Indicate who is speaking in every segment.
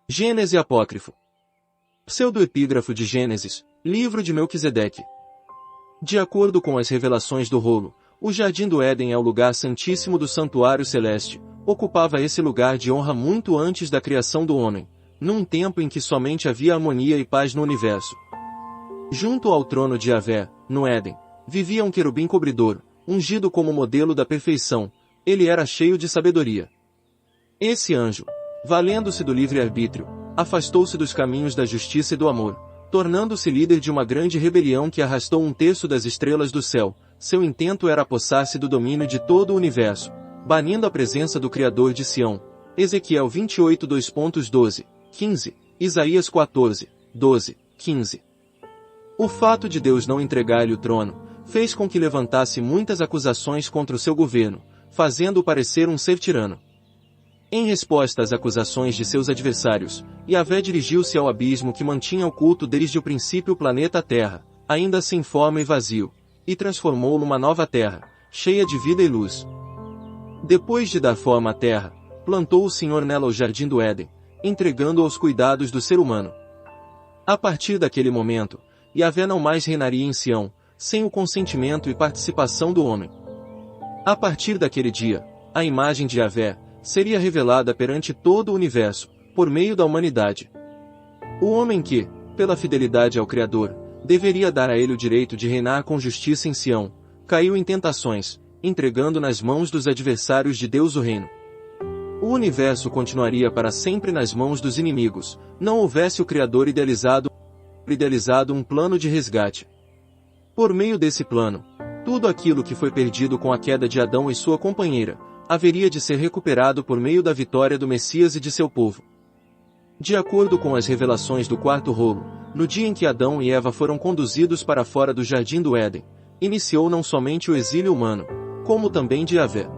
Speaker 1: Gênese apócrifo. Pseudoepígrafo de Gênesis, livro de Melquisedeque. De acordo com as revelações do rolo, o Jardim do Éden é o lugar santíssimo do santuário celeste, ocupava esse lugar de honra muito antes da criação do homem, num tempo em que somente havia harmonia e paz no universo. Junto ao trono de Yahvé, no Éden, vivia um querubim cobridor, ungido como modelo da perfeição, ele era cheio de sabedoria. Esse anjo, valendo-se do livre-arbítrio, afastou-se dos caminhos da justiça e do amor, tornando-se líder de uma grande rebelião que arrastou um terço das estrelas do céu. Seu intento era apossar-se do domínio de todo o universo, banindo a presença do Criador de Sião. Ezequiel 28 2.12, 15, Isaías 14, 12, 15. O fato de Deus não entregar-lhe o trono, fez com que levantasse muitas acusações contra o seu governo, fazendo-o parecer um ser tirano. Em resposta às acusações de seus adversários, Yahvé dirigiu-se ao abismo que mantinha oculto desde o princípio o planeta Terra, ainda sem forma e vazio, e transformou-o numa nova terra, cheia de vida e luz. Depois de dar forma à terra, plantou o Senhor nela o Jardim do Éden, entregando-o aos cuidados do ser humano. A partir daquele momento, Yahvé não mais reinaria em Sião, sem o consentimento e participação do homem. A partir daquele dia, a imagem de Yahvé seria revelada perante todo o universo, por meio da humanidade. O homem que, pela fidelidade ao Criador, deveria dar a ele o direito de reinar com justiça em Sião, caiu em tentações, entregando nas mãos dos adversários de Deus o reino. O universo continuaria para sempre nas mãos dos inimigos, não houvesse o Criador idealizado um plano de resgate. Por meio desse plano, tudo aquilo que foi perdido com a queda de Adão e sua companheira, haveria de ser recuperado por meio da vitória do Messias e de seu povo. De acordo com as revelações do quarto rolo, no dia em que Adão e Eva foram conduzidos para fora do Jardim do Éden, iniciou não somente o exílio humano, como também de Yahvé.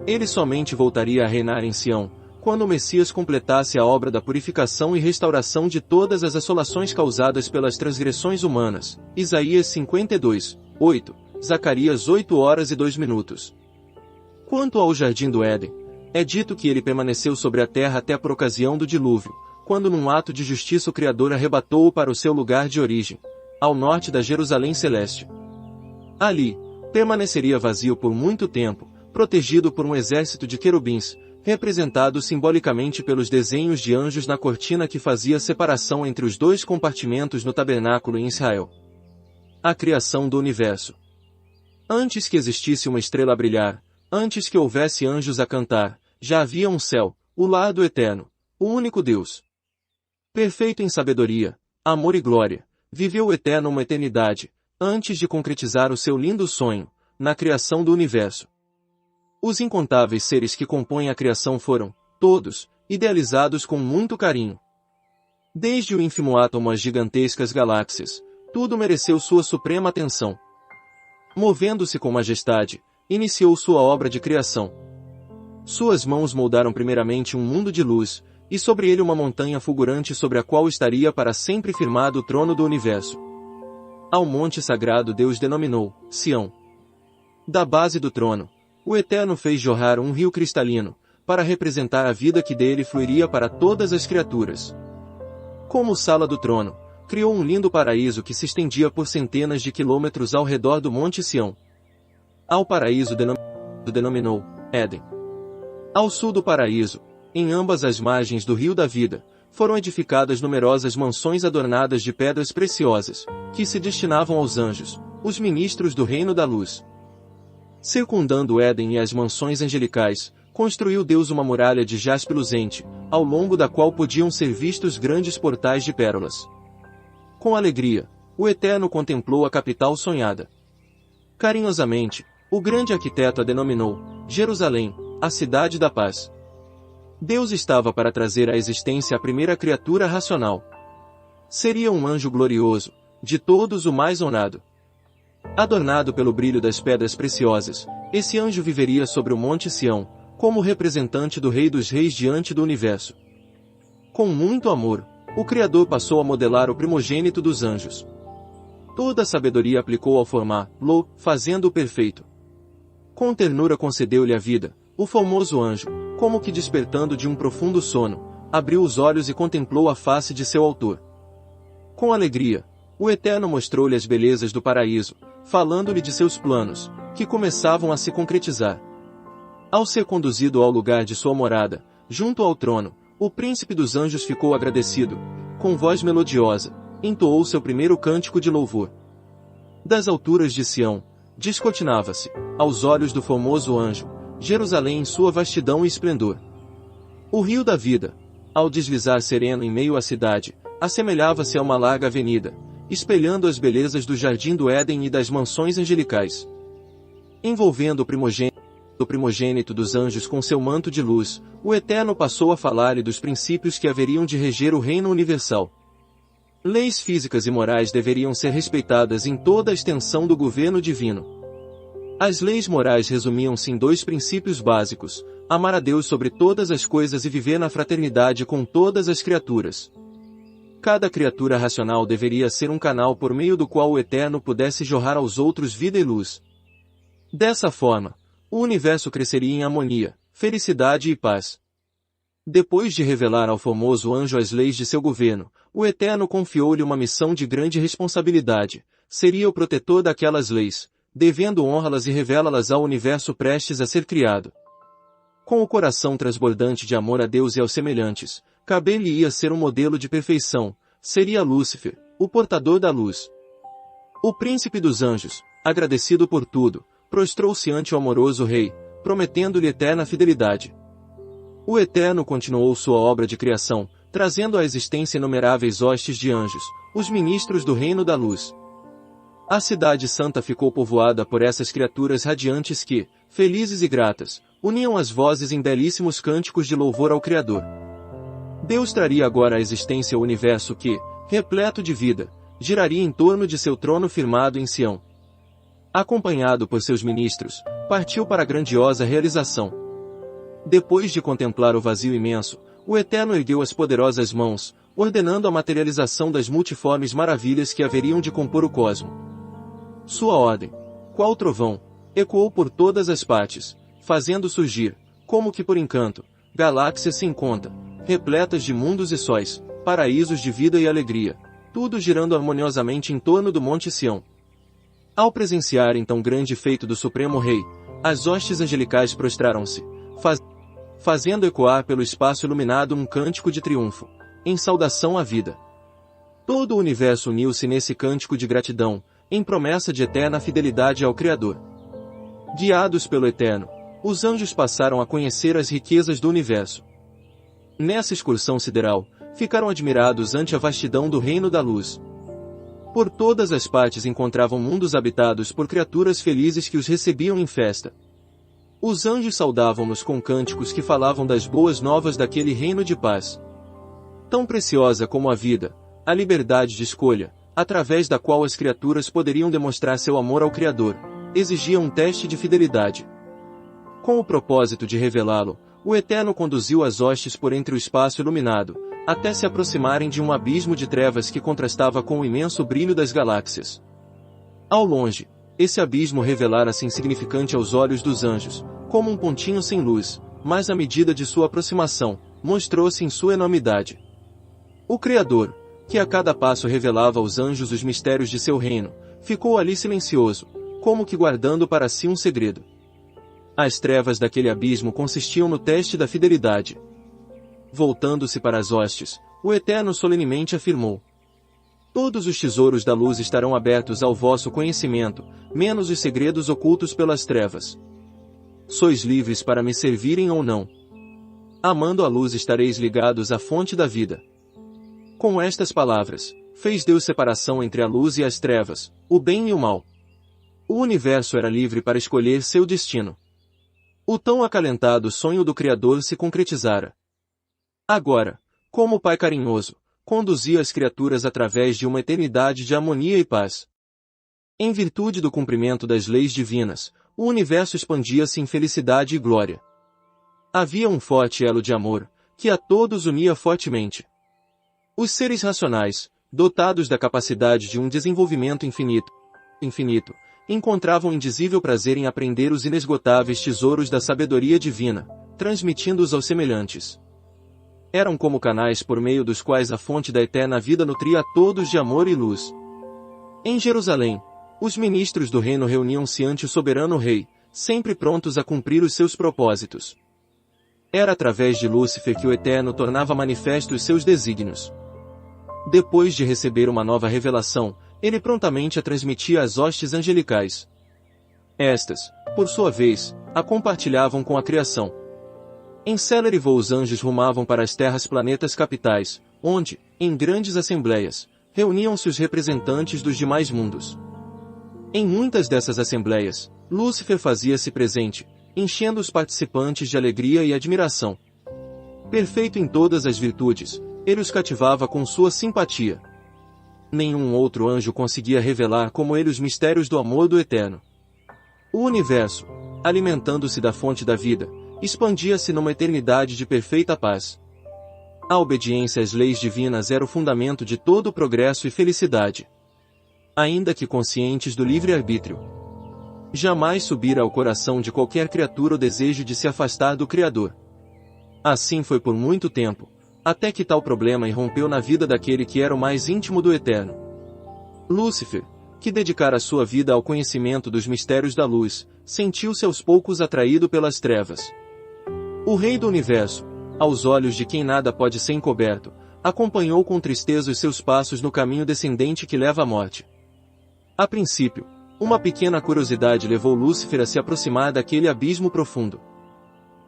Speaker 1: Ele somente voltaria a reinar em Sião, quando o Messias completasse a obra da purificação e restauração de todas as assolações causadas pelas transgressões humanas. Isaías 52, 8, Zacarias 8h02. Quanto ao Jardim do Éden, é dito que ele permaneceu sobre a terra até por ocasião do dilúvio, quando num ato de justiça o Criador arrebatou-o para o seu lugar de origem, ao norte da Jerusalém Celeste. Ali, permaneceria vazio por muito tempo, protegido por um exército de querubins, representado simbolicamente pelos desenhos de anjos na cortina que fazia separação entre os dois compartimentos no tabernáculo em Israel. A criação do universo. Antes que existisse uma estrela a brilhar, antes que houvesse anjos a cantar, já havia um céu, o lar do Eterno, o único Deus. Perfeito em sabedoria, amor e glória, viveu o Eterno uma eternidade, antes de concretizar o seu lindo sonho, na criação do universo. Os incontáveis seres que compõem a criação foram, todos, idealizados com muito carinho. Desde o ínfimo átomo às gigantescas galáxias, tudo mereceu sua suprema atenção. Movendo-se com majestade, iniciou sua obra de criação. Suas mãos moldaram primeiramente um mundo de luz, e sobre ele uma montanha fulgurante sobre a qual estaria para sempre firmado o trono do universo. Ao monte sagrado Deus denominou Sião. Da base do trono, o Eterno fez jorrar um rio cristalino, para representar a vida que dele fluiria para todas as criaturas. Como sala do trono, criou um lindo paraíso que se estendia por centenas de quilômetros ao redor do Monte Sião. Ao paraíso denominou Éden. Ao sul do paraíso, em ambas as margens do Rio da Vida, foram edificadas numerosas mansões adornadas de pedras preciosas, que se destinavam aos anjos, os ministros do reino da luz. Circundando Éden e as mansões angelicais, construiu Deus uma muralha de jaspe luzente, ao longo da qual podiam ser vistos grandes portais de pérolas. Com alegria, o Eterno contemplou a capital sonhada. Carinhosamente, o grande arquiteto a denominou Jerusalém, a cidade da paz. Deus estava para trazer à existência a primeira criatura racional. Seria um anjo glorioso, de todos o mais honrado. Adornado pelo brilho das pedras preciosas, esse anjo viveria sobre o Monte Sião, como representante do Rei dos Reis diante do universo. Com muito amor, o Criador passou a modelar o primogênito dos anjos. Toda a sabedoria aplicou ao formá-lo, fazendo-o perfeito. Com ternura concedeu-lhe a vida, o formoso anjo, como que despertando de um profundo sono, abriu os olhos e contemplou a face de seu autor. Com alegria, o Eterno mostrou-lhe as belezas do paraíso, falando-lhe de seus planos, que começavam a se concretizar. Ao ser conduzido ao lugar de sua morada, junto ao trono, o príncipe dos anjos ficou agradecido, com voz melodiosa, entoou seu primeiro cântico de louvor. Das alturas de Sião, descortinava-se, aos olhos do formoso anjo, Jerusalém em sua vastidão e esplendor. O rio da vida, ao deslizar sereno em meio à cidade, assemelhava-se a uma larga avenida, espelhando as belezas do jardim do Éden e das mansões angelicais. Envolvendo o primogênito dos anjos com seu manto de luz, o Eterno passou a falar-lhe dos princípios que haveriam de reger o reino universal. Leis físicas e morais deveriam ser respeitadas em toda a extensão do governo divino. As leis morais resumiam-se em 2 princípios básicos: amar a Deus sobre todas as coisas e viver na fraternidade com todas as criaturas. Cada criatura racional deveria ser um canal por meio do qual o Eterno pudesse jorrar aos outros vida e luz. Dessa forma, o universo cresceria em harmonia, felicidade e paz. Depois de revelar ao formoso anjo as leis de seu governo, o Eterno confiou-lhe uma missão de grande responsabilidade: seria o protetor daquelas leis, devendo honrá-las e revelá-las ao universo prestes a ser criado. Com o coração transbordante de amor a Deus e aos semelhantes, caber-lhe-ia ser um modelo de perfeição, seria Lúcifer, o portador da luz. O príncipe dos anjos, agradecido por tudo, prostrou-se ante o amoroso rei, prometendo-lhe eterna fidelidade. O Eterno continuou sua obra de criação, trazendo à existência inumeráveis hostes de anjos, os ministros do reino da luz. A cidade santa ficou povoada por essas criaturas radiantes que, felizes e gratas, uniam as vozes em belíssimos cânticos de louvor ao Criador. Deus traria agora à existência o universo que, repleto de vida, giraria em torno de seu trono firmado em Sião. Acompanhado por seus ministros, partiu para a grandiosa realização. Depois de contemplar o vazio imenso, o Eterno ergueu as poderosas mãos, ordenando a materialização das multiformes maravilhas que haveriam de compor o cosmo. Sua ordem, qual trovão, ecoou por todas as partes, fazendo surgir, como que por encanto, galáxias sem conta, repletas de mundos e sóis, paraísos de vida e alegria, tudo girando harmoniosamente em torno do Monte Sião. Ao presenciarem tão grande feito do Supremo Rei, as hostes angelicais prostraram-se, fazendo ecoar pelo espaço iluminado um cântico de triunfo, em saudação à vida. Todo o universo uniu-se nesse cântico de gratidão, em promessa de eterna fidelidade ao Criador. Guiados pelo Eterno, os anjos passaram a conhecer as riquezas do universo. Nessa excursão sideral, ficaram admirados ante a vastidão do reino da luz. Por todas as partes encontravam mundos habitados por criaturas felizes que os recebiam em festa. Os anjos saudavam-nos com cânticos que falavam das boas novas daquele reino de paz. Tão preciosa como a vida, a liberdade de escolha, através da qual as criaturas poderiam demonstrar seu amor ao Criador, exigia um teste de fidelidade. Com o propósito de revelá-lo, o Eterno conduziu as hostes por entre o espaço iluminado, até se aproximarem de um abismo de trevas que contrastava com o imenso brilho das galáxias. Ao longe, esse abismo revelara-se insignificante aos olhos dos anjos, como um pontinho sem luz, mas à medida de sua aproximação, mostrou-se em sua enormidade. O Criador, que a cada passo revelava aos anjos os mistérios de seu reino, ficou ali silencioso, como que guardando para si um segredo. As trevas daquele abismo consistiam no teste da fidelidade. Voltando-se para as hostes, o Eterno solenemente afirmou: todos os tesouros da luz estarão abertos ao vosso conhecimento, menos os segredos ocultos pelas trevas. Sois livres para me servirem ou não. Amando a luz estareis ligados à fonte da vida. Com estas palavras, fez Deus separação entre a luz e as trevas, o bem e o mal. O universo era livre para escolher seu destino. O tão acalentado sonho do Criador se concretizara. Agora, como Pai carinhoso, conduzia as criaturas através de uma eternidade de harmonia e paz. Em virtude do cumprimento das leis divinas, o universo expandia-se em felicidade e glória. Havia um forte elo de amor, que a todos unia fortemente. Os seres racionais, dotados da capacidade de um desenvolvimento infinito, encontravam indizível prazer em aprender os inesgotáveis tesouros da sabedoria divina, transmitindo-os aos semelhantes. Eram como canais por meio dos quais a fonte da eterna vida nutria a todos de amor e luz. Em Jerusalém, os ministros do reino reuniam-se ante o soberano rei, sempre prontos a cumprir os seus propósitos. Era através de Lúcifer que o Eterno tornava manifestos seus desígnios. Depois de receber uma nova revelação, ele prontamente a transmitia às hostes angelicais. Estas, por sua vez, a compartilhavam com a criação. Em célere voo os anjos rumavam para as terras planetas capitais, onde, em grandes assembleias, reuniam-se os representantes dos demais mundos. Em muitas dessas assembleias, Lúcifer fazia-se presente, enchendo os participantes de alegria e admiração. Perfeito em todas as virtudes, ele os cativava com sua simpatia. Nenhum outro anjo conseguia revelar como ele os mistérios do amor do Eterno. O universo, alimentando-se da fonte da vida, expandia-se numa eternidade de perfeita paz. A obediência às leis divinas era o fundamento de todo o progresso e felicidade. Ainda que conscientes do livre-arbítrio, jamais subira ao coração de qualquer criatura o desejo de se afastar do Criador. Assim foi por muito tempo, até que tal problema irrompeu na vida daquele que era o mais íntimo do Eterno. Lúcifer, que dedicara sua vida ao conhecimento dos mistérios da luz, sentiu-se aos poucos atraído pelas trevas. O Rei do Universo, aos olhos de quem nada pode ser encoberto, acompanhou com tristeza os seus passos no caminho descendente que leva à morte. A princípio, uma pequena curiosidade levou Lúcifer a se aproximar daquele abismo profundo.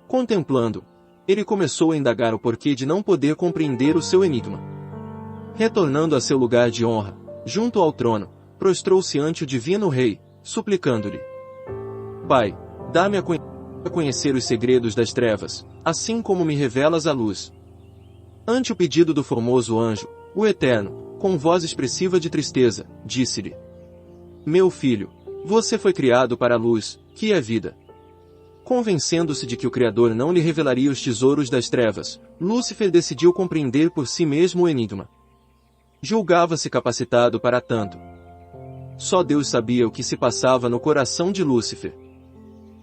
Speaker 1: Contemplando, ele começou a indagar o porquê de não poder compreender o seu enigma. Retornando a seu lugar de honra, junto ao trono, prostrou-se ante o divino rei, suplicando-lhe: Pai, dá-me a conhecer os segredos das trevas, assim como me revelas a luz. Ante o pedido do formoso anjo, o Eterno, com voz expressiva de tristeza, disse-lhe: Meu filho, você foi criado para a luz, que é vida. Convencendo-se de que o Criador não lhe revelaria os tesouros das trevas, Lúcifer decidiu compreender por si mesmo o enigma. Julgava-se capacitado para tanto. Só Deus sabia o que se passava no coração de Lúcifer.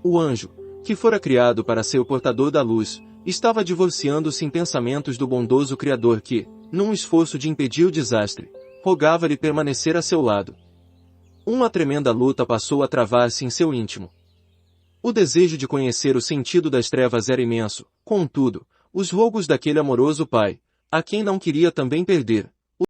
Speaker 1: O anjo, que fora criado para ser o portador da luz, estava divorciando-se em pensamentos do bondoso Criador que, num esforço de impedir o desastre, rogava-lhe permanecer a seu lado. Uma tremenda luta passou a travar-se em seu íntimo. O desejo de conhecer o sentido das trevas era imenso, contudo, os rogos daquele amoroso pai, a quem não queria também perder,